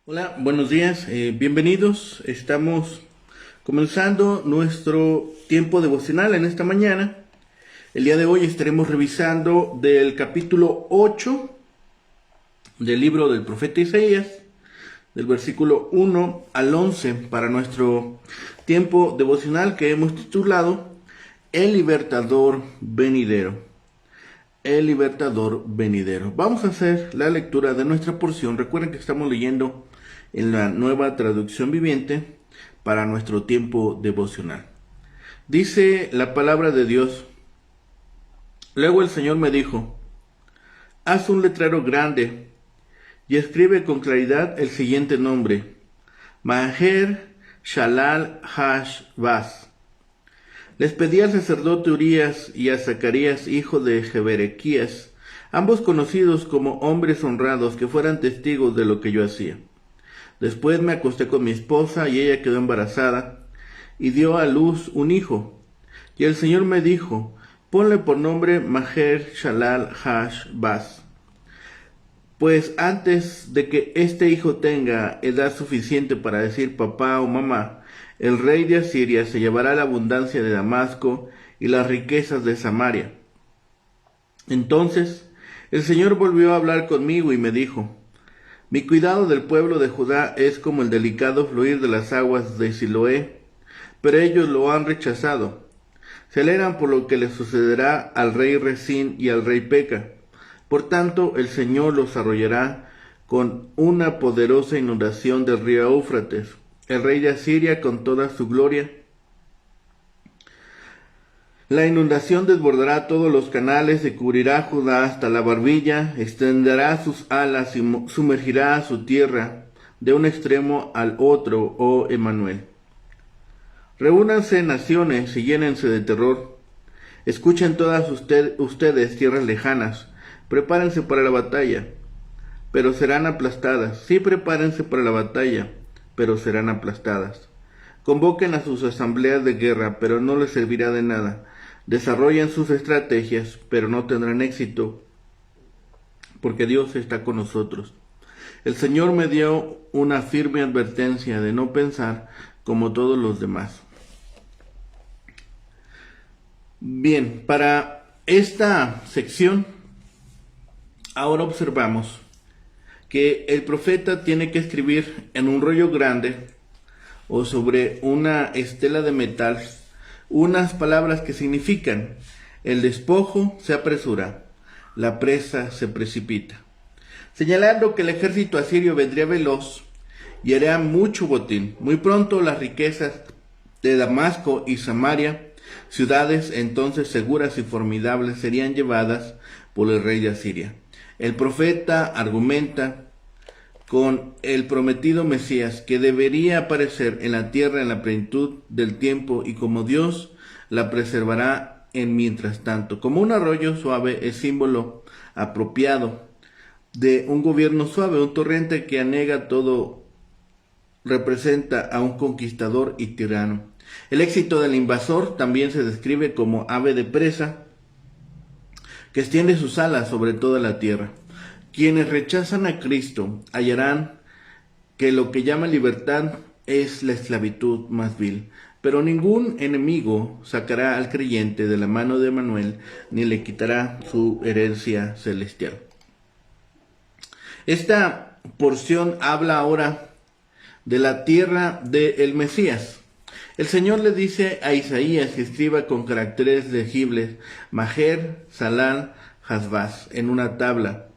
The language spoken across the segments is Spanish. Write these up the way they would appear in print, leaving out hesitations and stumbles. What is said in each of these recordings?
Hola, buenos días, bienvenidos. Estamos comenzando nuestro tiempo devocional en esta mañana. El día de hoy estaremos revisando del capítulo 8 del libro del profeta Isaías, del versículo 1 al 11, para nuestro tiempo devocional que hemos titulado El Libertador Venidero. El Libertador Venidero. Vamos a hacer la lectura de nuestra porción. Recuerden que estamos leyendo en la Nueva Traducción Viviente para nuestro tiempo devocional. Dice la palabra de Dios: Luego el Señor me dijo: haz un letrero grande y escribe con claridad el siguiente nombre: Maher Shalal Hash-Baz. Les pedí al sacerdote Urías y a Zacarías, hijo de Jeberequías, ambos conocidos como hombres honrados, que fueran testigos de lo que yo hacía. Después me acosté con mi esposa y ella quedó embarazada y dio a luz un hijo. Y el Señor me dijo: ponle por nombre Maher Shalal Hash-Baz, pues antes de que este hijo tenga edad suficiente para decir papá o mamá, el rey de Asiria se llevará la abundancia de Damasco y las riquezas de Samaria. Entonces el Señor volvió a hablar conmigo y me dijo: mi cuidado del pueblo de Judá es como el delicado fluir de las aguas de Siloé, pero ellos lo han rechazado. Se alegran por lo que le sucederá al rey Resín y al rey Peca. Por tanto, el Señor los arrollará con una poderosa inundación del río Éufrates. El rey de Asiria con toda su gloria. La inundación desbordará todos los canales y cubrirá a Judá hasta la barbilla, extenderá sus alas y sumergirá a su tierra de un extremo al otro, oh Emmanuel. Reúnanse naciones y llénense de terror. Escuchen todas ustedes tierras lejanas, prepárense para la batalla, pero serán aplastadas. Sí, prepárense para la batalla, pero serán aplastadas. Convoquen a sus asambleas de guerra, pero no les servirá de nada. Desarrollen sus estrategias, pero no tendrán éxito, porque Dios está con nosotros. El Señor me dio una firme advertencia de no pensar como todos los demás. Bien, para esta sección, ahora observamos que el profeta tiene que escribir en un rollo grande o sobre una estela de metal unas palabras que significan: el despojo se apresura, la presa se precipita, señalando que el ejército asirio vendría veloz y haría mucho botín. Muy pronto las riquezas de Damasco y Samaria, ciudades entonces seguras y formidables, serían llevadas por el rey de Asiria. El profeta argumenta con el prometido Mesías, que debería aparecer en la tierra en la plenitud del tiempo, y como Dios la preservará en mientras tanto. Como un arroyo suave es símbolo apropiado de un gobierno suave. Un torrente que anega todo representa a un conquistador y tirano. El éxito del invasor también se describe como ave de presa que extiende sus alas sobre toda la tierra. Quienes rechazan a Cristo hallarán que lo que llama libertad es la esclavitud más vil. Pero ningún enemigo sacará al creyente de la mano de Emmanuel, ni le quitará su herencia celestial. Esta porción habla ahora de la tierra del Mesías. El Señor le dice a Isaías que escriba con caracteres legibles Maher Shalal Hash-Baz en una tabla,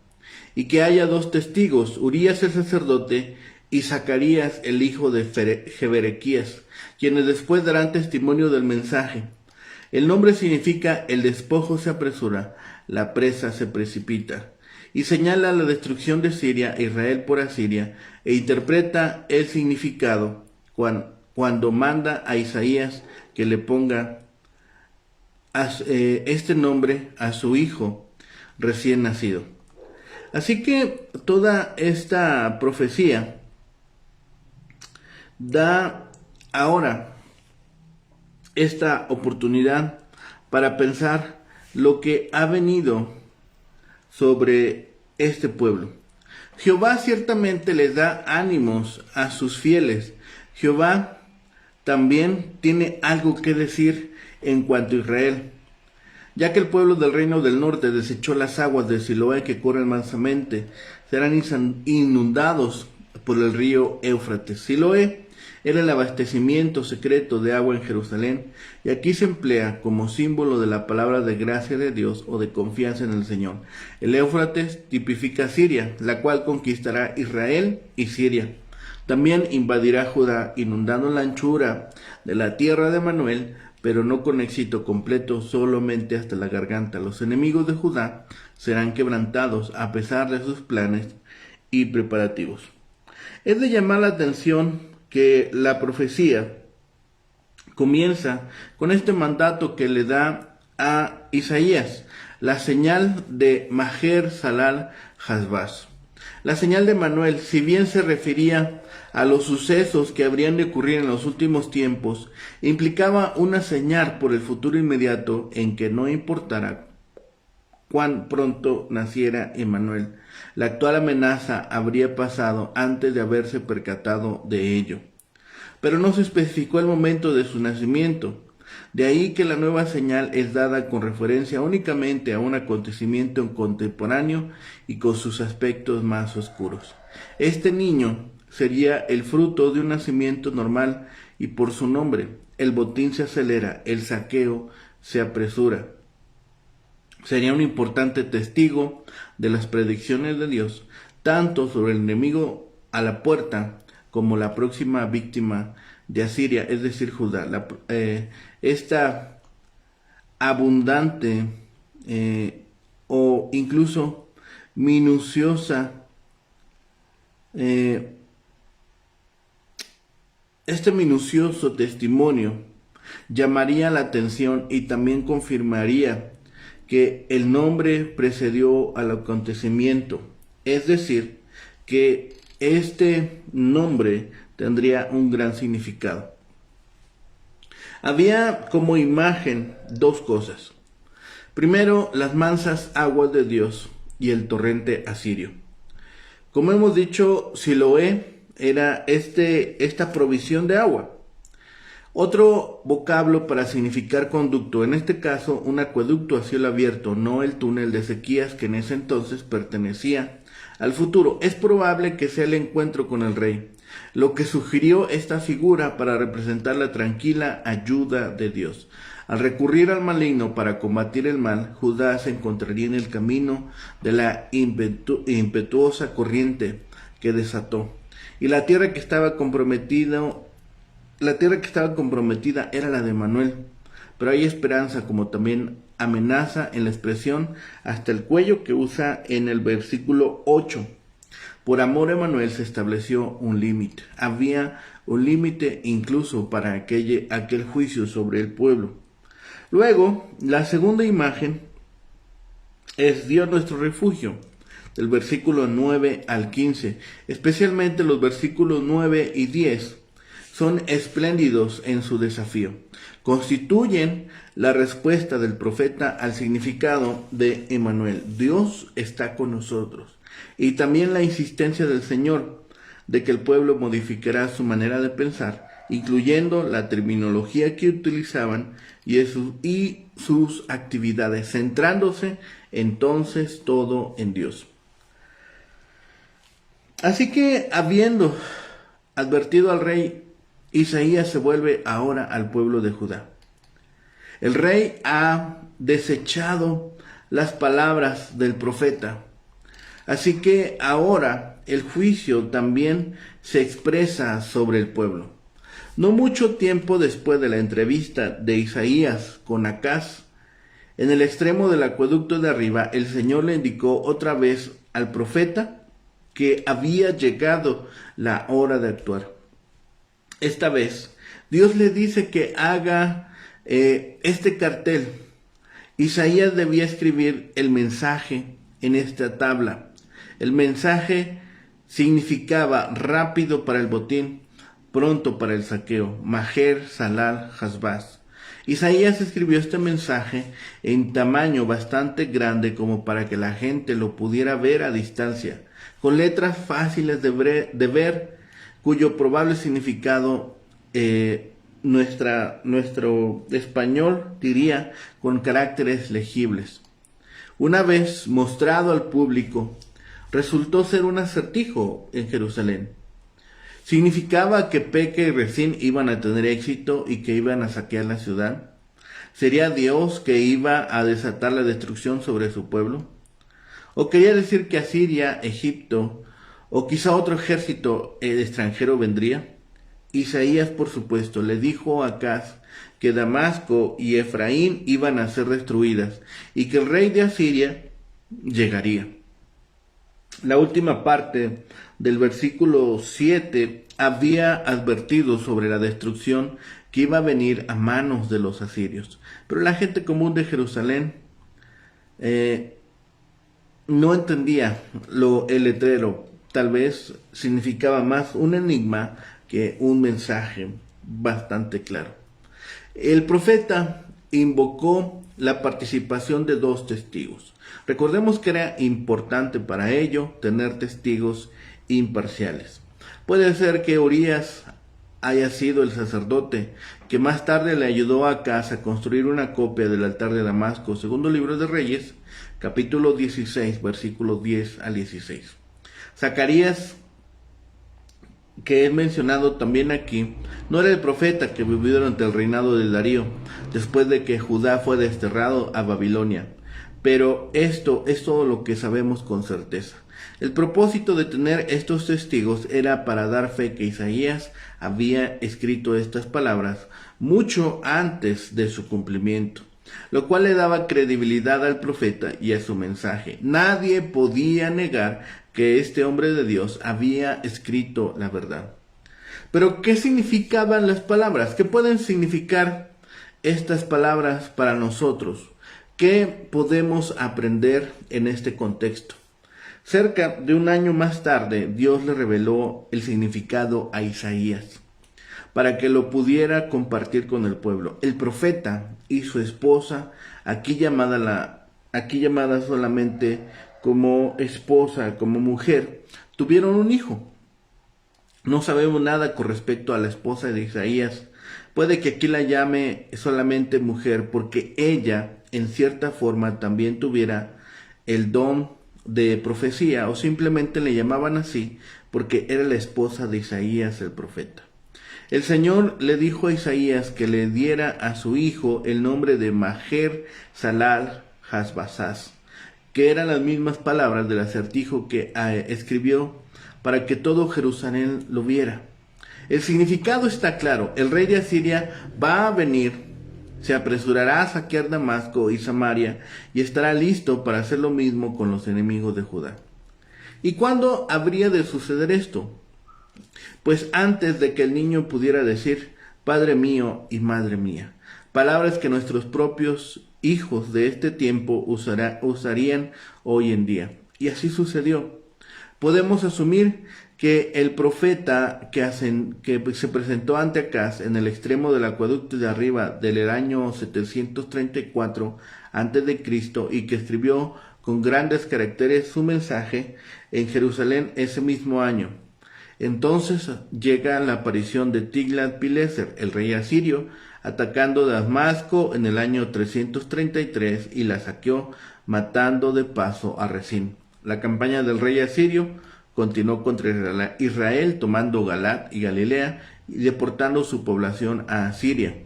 y que haya dos testigos, Urías el sacerdote y Zacarías el hijo de Jeberequías, quienes después darán testimonio del mensaje. El nombre significa el despojo se apresura, la presa se precipita, y señala la destrucción de Siria e Israel por Asiria, e interpreta el significado cuando manda a Isaías que le ponga este nombre a su hijo recién nacido. Así que toda esta profecía da ahora esta oportunidad para pensar lo que ha venido sobre este pueblo. Jehová ciertamente les da ánimos a sus fieles. Jehová también tiene algo que decir en cuanto a Israel. Ya que el pueblo del reino del norte desechó las aguas de Siloé que corren mansamente, serán inundados por el río Éufrates. Siloé era el abastecimiento secreto de agua en Jerusalén, y aquí se emplea como símbolo de la palabra de gracia de Dios o de confianza en el Señor. El Éufrates tipifica Siria, la cual conquistará Israel y Siria. También invadirá Judá, inundando la anchura de la tierra de Manuel, pero no con éxito completo, solamente hasta la garganta. Los enemigos de Judá serán quebrantados a pesar de sus planes y preparativos. Es de llamar la atención que la profecía comienza con este mandato que le da a Isaías, la señal de Maher Salal Hasbaz. La señal de Manuel, si bien se refería a los sucesos que habrían de ocurrir en los últimos tiempos, implicaba una señal por el futuro inmediato en que no importara cuán pronto naciera Emmanuel, la actual amenaza habría pasado antes de haberse percatado de ello. Pero no se especificó el momento de su nacimiento. De ahí que la nueva señal es dada con referencia únicamente a un acontecimiento contemporáneo y con sus aspectos más oscuros. Este niño sería el fruto de un nacimiento normal y por su nombre el botín se acelera, el saqueo se apresura. Sería un importante testigo de las predicciones de Dios, tanto sobre el enemigo a la puerta como la próxima víctima de Asiria, es decir, Judá. Esta abundante o incluso minuciosa, este minucioso testimonio llamaría la atención y también confirmaría que el nombre precedió al acontecimiento, es decir, que este nombre tendría un gran significado. Había como imagen dos cosas. Primero, las mansas aguas de Dios y el torrente asirio. Como hemos dicho, Siloé era esta provisión de agua. Otro vocablo para significar conducto, en este caso un acueducto a cielo abierto, no el túnel de Ezequías que en ese entonces pertenecía al futuro. Es probable que sea el encuentro con el rey, lo que sugirió esta figura para representar la tranquila ayuda de Dios. Al recurrir al maligno para combatir el mal, Judá se encontraría en el camino de la impetuosa corriente que desató, y la tierra que estaba comprometida era la de Manuel. Pero hay esperanza, como también amenaza en la expresión hasta el cuello que usa en el versículo 8. Por amor a Manuel se estableció un límite. Había un límite incluso para aquel juicio sobre el pueblo. Luego, la segunda imagen es Dios nuestro refugio, del versículo 9 al 15. Especialmente los versículos 9 y 10 son espléndidos en su desafío. Constituyen la respuesta del profeta al significado de Emmanuel. Dios está con nosotros. Y también la insistencia del Señor de que el pueblo modificará su manera de pensar, incluyendo la terminología que utilizaban y sus actividades, centrándose entonces todo en Dios. Así que, habiendo advertido al rey, Isaías se vuelve ahora al pueblo de Judá. El rey ha desechado las palabras del profeta. Así que ahora el juicio también se expresa sobre el pueblo. No mucho tiempo después de la entrevista de Isaías con Acaz, en el extremo del acueducto de arriba, el Señor le indicó otra vez al profeta que había llegado la hora de actuar. Esta vez, Dios le dice que haga este cartel. Isaías debía escribir el mensaje en esta tabla. El mensaje significaba rápido para el botín, pronto para el saqueo, Maher Salal Hasbaz. Isaías escribió este mensaje en tamaño bastante grande como para que la gente lo pudiera ver a distancia, con letras fáciles de ver, cuyo probable significado nuestro español diría con caracteres legibles. Una vez mostrado al público, resultó ser un acertijo en Jerusalén. ¿Significaba que Peca y Resín iban a tener éxito y que iban a saquear la ciudad? ¿Sería Dios que iba a desatar la destrucción sobre su pueblo? ¿O quería decir que Asiria, Egipto o quizá otro ejército extranjero vendría? Isaías, por supuesto, le dijo a Acaz que Damasco y Efraín iban a ser destruidas y que el rey de Asiria llegaría. La última parte del versículo 7 había advertido sobre la destrucción que iba a venir a manos de los asirios. Pero la gente común de Jerusalén no entendía el letrero. Tal vez significaba más un enigma que un mensaje bastante claro. El profeta invocó la participación de 2 testigos. Recordemos que era importante para ello tener testigos imparciales. Puede ser que Urías haya sido el sacerdote que más tarde le ayudó a Acaz a construir una copia del altar de Damasco, segundo libro de Reyes, capítulo 16, versículos 10 al 16. Zacarías, que es mencionado también aquí, no era el profeta que vivió durante el reinado de Darío, después de que Judá fue desterrado a Babilonia. Pero esto es todo lo que sabemos con certeza. El propósito de tener estos testigos era para dar fe que Isaías había escrito estas palabras mucho antes de su cumplimiento, lo cual le daba credibilidad al profeta y a su mensaje. Nadie podía negar que este hombre de Dios había escrito la verdad. Pero, ¿qué significaban las palabras? ¿Qué pueden significar estas palabras para nosotros? ¿Qué podemos aprender en este contexto? Cerca de un año más tarde, Dios le reveló el significado a Isaías para que lo pudiera compartir con el pueblo. El profeta y su esposa, aquí llamada solamente como esposa, como mujer, tuvieron un hijo. No sabemos nada con respecto a la esposa de Isaías. Puede que aquí la llame solamente mujer porque ella, en cierta forma, también tuviera el don de profecía, o simplemente le llamaban así porque era la esposa de Isaías el profeta. El Señor le dijo a Isaías que le diera a su hijo el nombre de Maher Salal Hasbazaz, que eran las mismas palabras del acertijo que escribió para que todo Jerusalén lo viera. El significado está claro. El rey de Asiria va a venir, se apresurará a saquear Damasco y Samaria y estará listo para hacer lo mismo con los enemigos de Judá. ¿Y cuándo habría de suceder esto? Pues antes de que el niño pudiera decir, Padre mío y Madre mía, palabras que nuestros propios hijos de este tiempo usarían hoy en día. Y así sucedió. Podemos asumir que el profeta que se presentó ante Acaz en el extremo del acueducto de arriba del año 734 a.C. y que escribió con grandes caracteres su mensaje en Jerusalén ese mismo año. Entonces llega la aparición de Tiglat-Pileser, el rey asirio, atacando Damasco en el año 333 y la saqueó, matando de paso a Resín. La campaña del rey asirio continuó contra Israel, tomando Galat y Galilea y deportando su población a Asiria.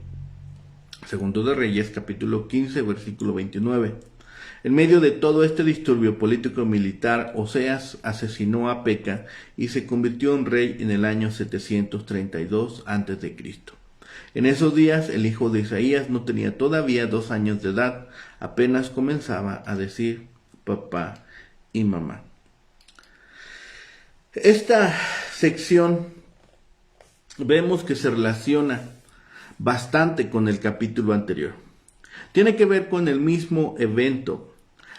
Segundo de Reyes, capítulo 15, versículo 29. En medio de todo este disturbio político-militar, Oseas asesinó a Peca y se convirtió en rey en el año 732 a.C. En esos días el hijo de Isaías no tenía todavía 2 años de edad, apenas comenzaba a decir papá y mamá. Esta sección vemos que se relaciona bastante con el capítulo anterior. Tiene que ver con el mismo evento,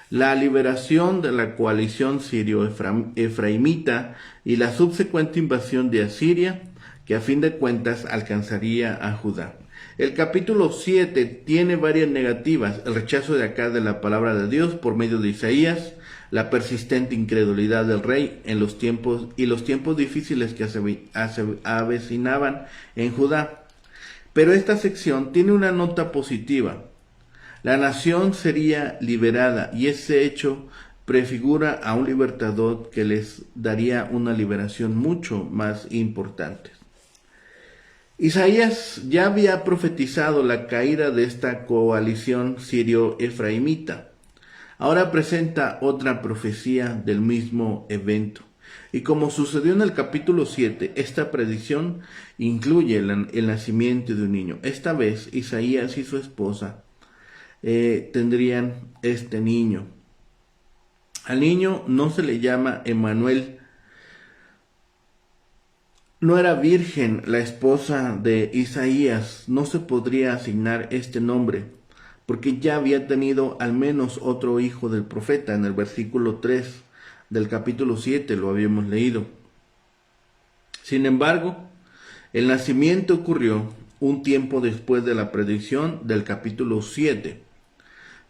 la liberación de la coalición sirio-efraimita y la subsecuente invasión de Asiria, que a fin de cuentas alcanzaría a Judá. El capítulo 7 tiene varias negativas: el rechazo de Acaz de la palabra de Dios por medio de Isaías, la persistente incredulidad del rey en los tiempos difíciles que avecinaban en Judá. Pero esta sección tiene una nota positiva. La nación sería liberada y ese hecho prefigura a un libertador que les daría una liberación mucho más importante. Isaías ya había profetizado la caída de esta coalición sirio-efraimita. Ahora presenta otra profecía del mismo evento. Y como sucedió en el capítulo 7, esta predicción incluye el nacimiento de un niño. Esta vez Isaías y su esposa tendrían este niño. Al niño no se le llama Emmanuel. No era virgen la esposa de Isaías, no se podría asignar este nombre, porque ya había tenido al menos otro hijo del profeta. En el versículo 3 del capítulo 7 lo habíamos leído. Sin embargo, el nacimiento ocurrió un tiempo después de la predicción del capítulo 7,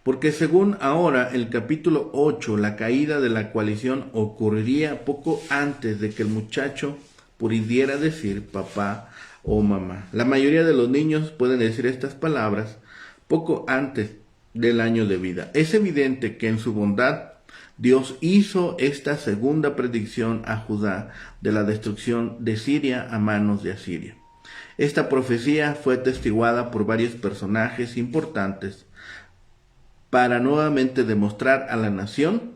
porque según ahora el capítulo 8, la caída de la coalición ocurriría poco antes de que el muchacho pudiera decir papá o mamá. La mayoría de los niños pueden decir estas palabras poco antes del año de vida. Es evidente que en su bondad Dios hizo esta segunda predicción a Judá de la destrucción de Siria a manos de Asiria. Esta profecía fue atestiguada por varios personajes importantes para nuevamente demostrar a la nación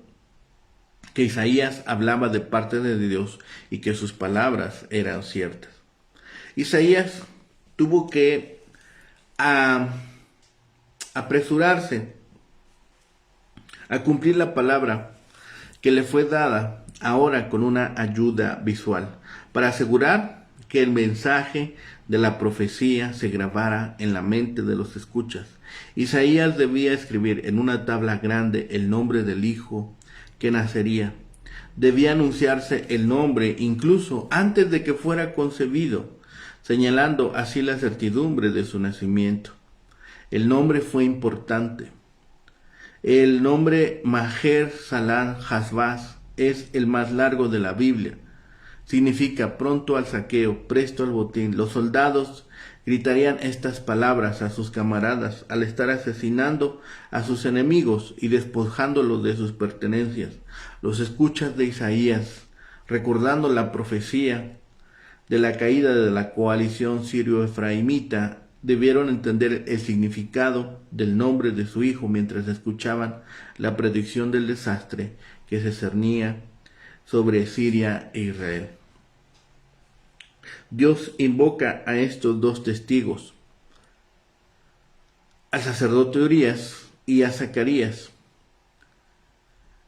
que Isaías hablaba de parte de Dios y que sus palabras eran ciertas. Isaías tuvo que apresurarse a cumplir la palabra que le fue dada ahora con una ayuda visual, para asegurar que el mensaje de la profecía se grabara en la mente de los escuchas. Isaías debía escribir en una tabla grande el nombre del hijo que nacería. Debía anunciarse el nombre incluso antes de que fuera concebido, señalando así la certidumbre de su nacimiento. El nombre fue importante. El nombre Maher Shalal Hashbaz es el más largo de la Biblia. Significa pronto al saqueo, presto al botín. Los soldados gritarían estas palabras a sus camaradas al estar asesinando a sus enemigos y despojándolos de sus pertenencias. Los escuchas de Isaías, recordando la profecía de la caída de la coalición sirio-efraimita, debieron entender el significado del nombre de su hijo mientras escuchaban la predicción del desastre que se cernía sobre Siria e Israel. Dios invoca a estos dos testigos, al sacerdote Urías y a Zacarías.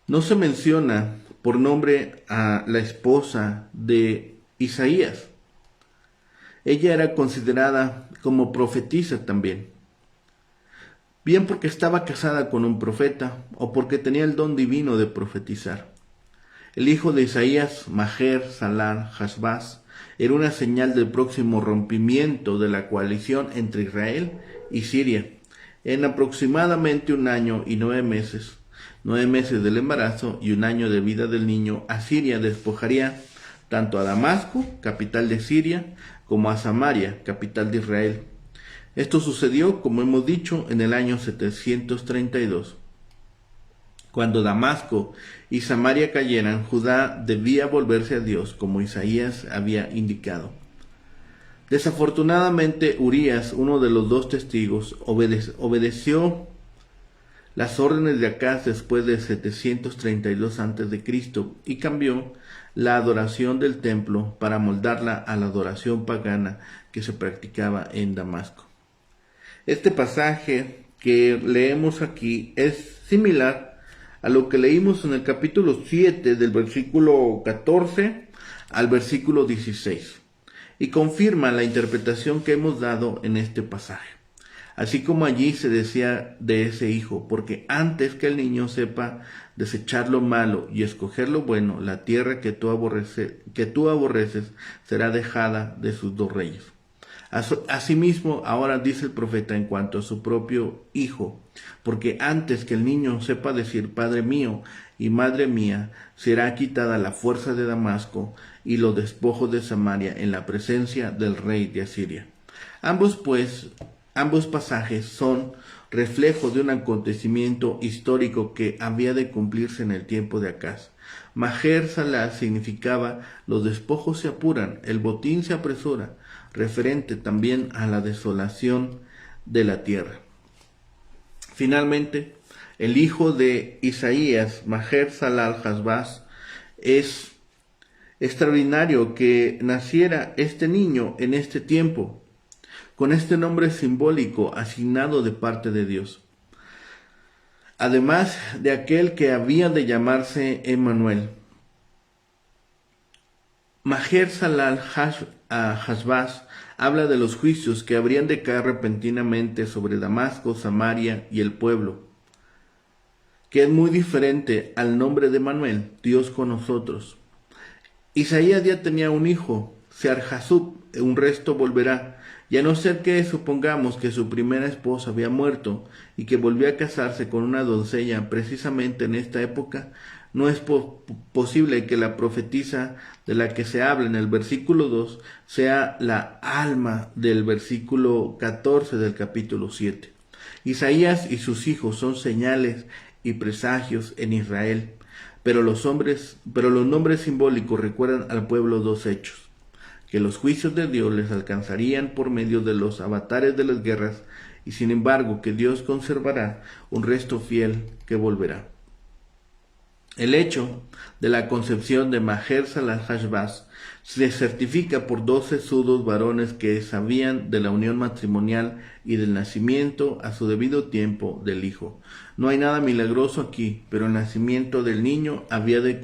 No se menciona por nombre a la esposa de Isaías. Ella era considerada como profetisa también, bien porque estaba casada con un profeta o porque tenía el don divino de profetizar. El hijo de Isaías, Maher Shalal Hashbaz, era una señal del próximo rompimiento de la coalición entre Israel y Siria. En aproximadamente 1 año y 9 meses, 9 meses del embarazo y 1 año de vida del niño, Asiria despojaría tanto a Damasco, capital de Siria, como a Samaria, capital de Israel. Esto sucedió, como hemos dicho, en el año 732. Cuando Damasco y Samaria cayeran, Judá debía volverse a Dios, como Isaías había indicado. Desafortunadamente, Urías, uno de los dos testigos, obedeció las órdenes de Acaz después de 732 a.C. y cambió la adoración del templo para moldarla a la adoración pagana que se practicaba en Damasco. Este pasaje que leemos aquí es similar a lo que leímos en el capítulo 7 del versículo 14 al versículo 16 y confirma la interpretación que hemos dado en este pasaje. Así como allí se decía de ese hijo, porque antes que el niño sepa desechar lo malo y escoger lo bueno, la tierra que tú aborreces será dejada de sus dos reyes. Asimismo, ahora dice el profeta en cuanto a su propio hijo, porque antes que el niño sepa decir Padre mío, y madre mía, será quitada la fuerza de Damasco y los despojos de Samaria en la presencia del rey de Asiria. Ambos pasajes son reflejo de un acontecimiento histórico que había de cumplirse en el tiempo de Acaz. Maher Salah significaba los despojos se apuran, el botín se apresura, referente también a la desolación de la tierra. Finalmente, el hijo de Isaías, Maher Salah Hashbaz, es extraordinario que naciera este niño en este tiempo, con este nombre simbólico asignado de parte de Dios, además de aquel que había de llamarse Emmanuel. Maher Salah Hashbaz habla de los juicios que habrían de caer repentinamente sobre Damasco, Samaria y el pueblo, que es muy diferente al nombre de Manuel, Dios con nosotros. Isaías ya tenía un hijo, Sear-Jasub, un resto volverá, y a no ser que supongamos que su primera esposa había muerto y que volvió a casarse con una doncella precisamente en esta época, no es posible que la profetisa de la que se habla en el versículo 2 sea la alma del versículo 14 del capítulo 7. Isaías y sus hijos son señales y presagios en Israel, pero los nombres simbólicos recuerdan al pueblo dos hechos: que los juicios de Dios les alcanzarían por medio de los avatares de las guerras, y sin embargo que Dios conservará un resto fiel que volverá. El hecho de la concepción de Maher Salah Hashbaz se certifica por 12 sesudos varones que sabían de la unión matrimonial y del nacimiento a su debido tiempo del hijo. No hay nada milagroso aquí, pero el nacimiento del niño había de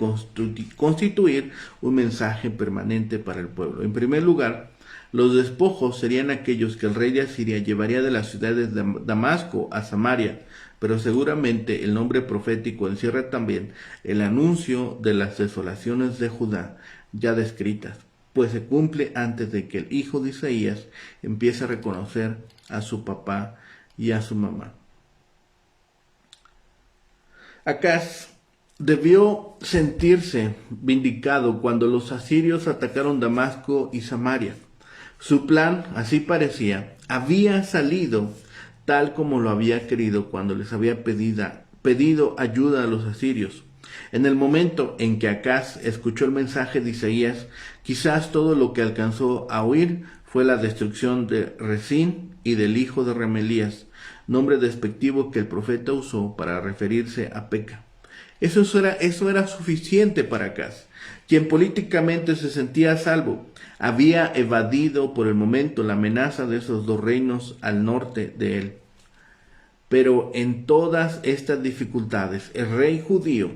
constituir un mensaje permanente para el pueblo. En primer lugar, los despojos serían aquellos que el rey de Asiria llevaría de las ciudades de Damasco a Samaria, pero seguramente el nombre profético encierra también el anuncio de las desolaciones de Judá ya descritas, pues se cumple antes de que el hijo de Isaías empiece a reconocer a su papá y a su mamá. Acaz debió sentirse vindicado cuando los asirios atacaron Damasco y Samaria. Su plan, así parecía, había salido tal como lo había querido cuando les había pedido ayuda a los asirios. En el momento en que Acaz escuchó el mensaje de Isaías, quizás todo lo que alcanzó a oír fue la destrucción de Rezín y del hijo de Remelías, nombre despectivo que el profeta usó para referirse a Peca. Eso era suficiente para Acaz, quien políticamente se sentía a salvo. Había evadido por el momento la amenaza de esos dos reinos al norte de él. Pero en todas estas dificultades, el rey judío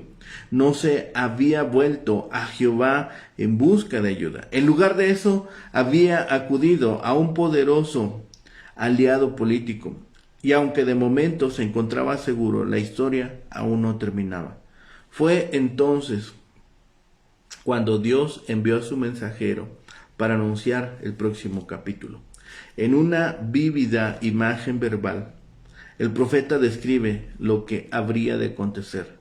no se había vuelto a Jehová en busca de ayuda. En lugar de eso, había acudido a un poderoso aliado político. Y aunque de momento se encontraba seguro, la historia aún no terminaba. Fue entonces cuando Dios envió a su mensajero para anunciar el próximo capítulo. En una vívida imagen verbal, el profeta describe lo que habría de acontecer.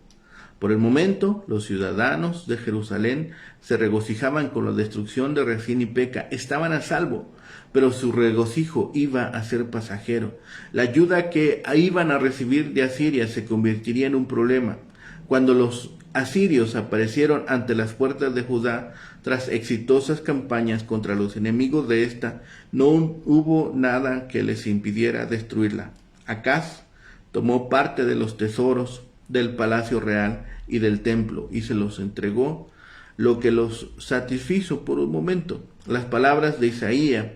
Por el momento, los ciudadanos de Jerusalén se regocijaban con la destrucción de Rezín y Peca. Estaban a salvo, pero su regocijo iba a ser pasajero. La ayuda que iban a recibir de Asiria se convertiría en un problema. Cuando los asirios aparecieron ante las puertas de Judá, tras exitosas campañas contra los enemigos de esta, no hubo nada que les impidiera destruirla. Acaz tomó parte de los tesoros del palacio real y del templo y se los entregó, lo que los satisfizo por un momento. Las palabras de Isaías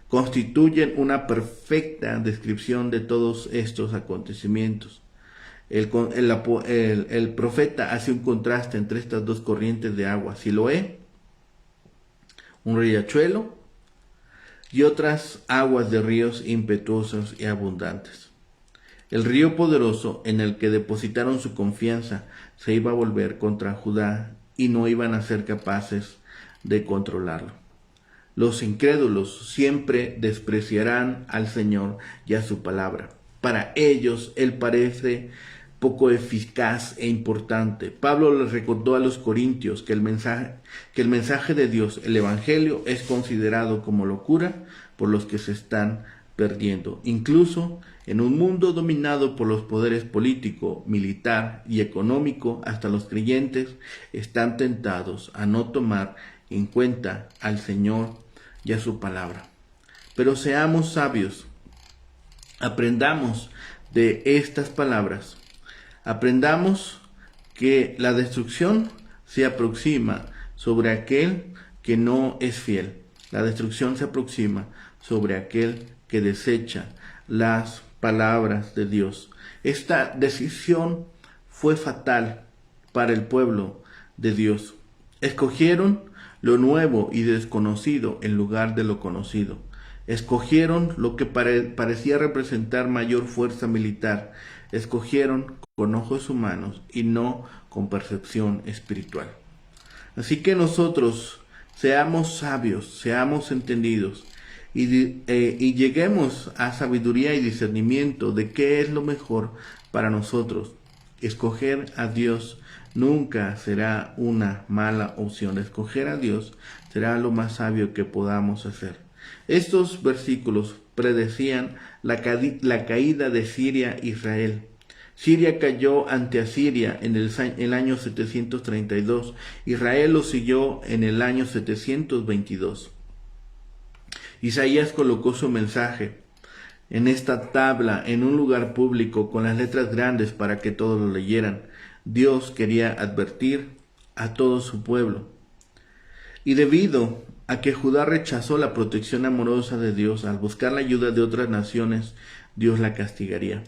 constituyen una perfecta descripción de todos estos acontecimientos. El profeta hace un contraste entre estas dos corrientes de agua: Siloé, un riachuelo, y otras aguas de ríos impetuosos y abundantes. El río poderoso en el que depositaron su confianza se iba a volver contra Judá y no iban a ser capaces de controlarlo. Los incrédulos siempre despreciarán al Señor y a su palabra. Para ellos Él parece poco eficaz e importante. Pablo les recordó a los corintios que el mensaje de Dios, el Evangelio, es considerado como locura por los que se están perdiendo. Incluso en un mundo dominado por los poderes político, militar y económico, hasta los creyentes están tentados a no tomar en cuenta al Señor y a su palabra. Pero seamos sabios, aprendamos de estas palabras. Aprendamos que la destrucción se aproxima sobre aquel que no es fiel. La destrucción se aproxima sobre aquel que desecha las palabras de Dios. Esta decisión fue fatal para el pueblo de Dios. Escogieron lo nuevo y desconocido en lugar de lo conocido. Escogieron lo que parecía representar mayor fuerza militar. Escogieron con ojos humanos y no con percepción espiritual. Así que nosotros seamos sabios, seamos entendidos y lleguemos a sabiduría y discernimiento de qué es lo mejor para nosotros. Escoger a Dios nunca será una mala opción. Escoger a Dios será lo más sabio que podamos hacer. Estos versículos predecían la caída de Siria e Israel. Siria cayó ante Asiria en el año 732. Israel lo siguió en el año 722. Isaías colocó su mensaje en esta tabla en un lugar público con las letras grandes para que todos lo leyeran. Dios quería advertir a todo su pueblo. Y debido a que Judá rechazó la protección amorosa de Dios al buscar la ayuda de otras naciones, Dios la castigaría.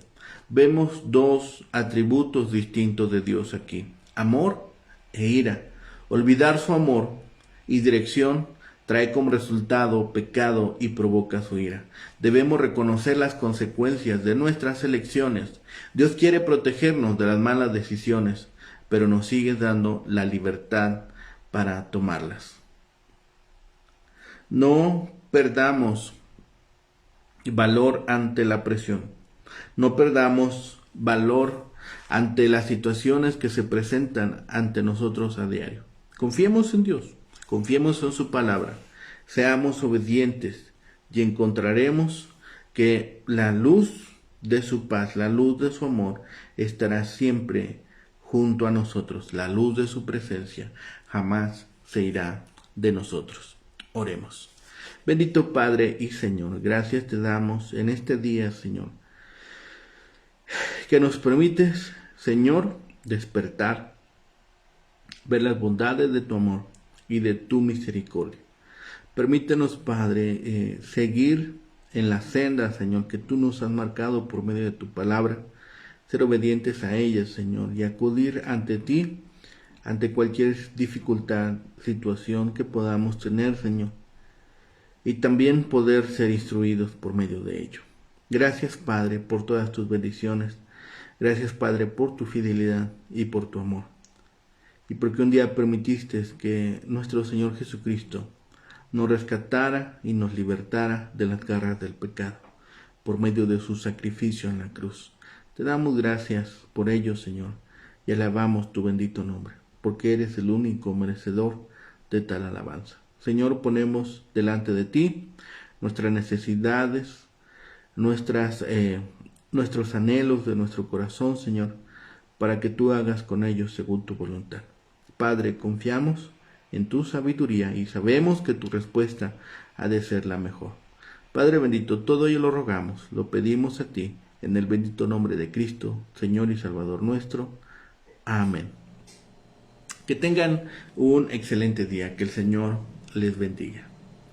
Vemos dos atributos distintos de Dios aquí: amor e ira. Olvidar su amor y dirección trae como resultado pecado y provoca su ira. Debemos reconocer las consecuencias de nuestras elecciones. Dios quiere protegernos de las malas decisiones, pero nos sigue dando la libertad para tomarlas. No perdamos valor ante la presión. No perdamos valor ante las situaciones que se presentan ante nosotros a diario. Confiemos en Dios, confiemos en su palabra, seamos obedientes y encontraremos que la luz de su paz, la luz de su amor estará siempre junto a nosotros. La luz de su presencia jamás se irá de nosotros. Oremos. Bendito Padre y Señor, gracias te damos en este día, Señor, que nos permites, Señor, despertar, ver las bondades de tu amor y de tu misericordia. Permítenos, Padre, seguir en la senda, Señor, que tú nos has marcado por medio de tu palabra, ser obedientes a ella, Señor, y acudir ante ti, ante cualquier dificultad, situación que podamos tener, Señor, y también poder ser instruidos por medio de ello. Gracias, Padre, por todas tus bendiciones. Gracias, Padre, por tu fidelidad y por tu amor. Y porque un día permitiste que nuestro Señor Jesucristo nos rescatara y nos libertara de las garras del pecado por medio de su sacrificio en la cruz. Te damos gracias por ello, Señor, y alabamos tu bendito nombre, porque eres el único merecedor de tal alabanza. Señor, ponemos delante de ti nuestras necesidades, nuestros anhelos de nuestro corazón, Señor, para que tú hagas con ellos según tu voluntad. Padre, confiamos en tu sabiduría y sabemos que tu respuesta ha de ser la mejor. Padre bendito, todo ello lo rogamos, lo pedimos a ti, en el bendito nombre de Cristo, Señor y Salvador nuestro. Amén. Que tengan un excelente día, que el Señor les bendiga.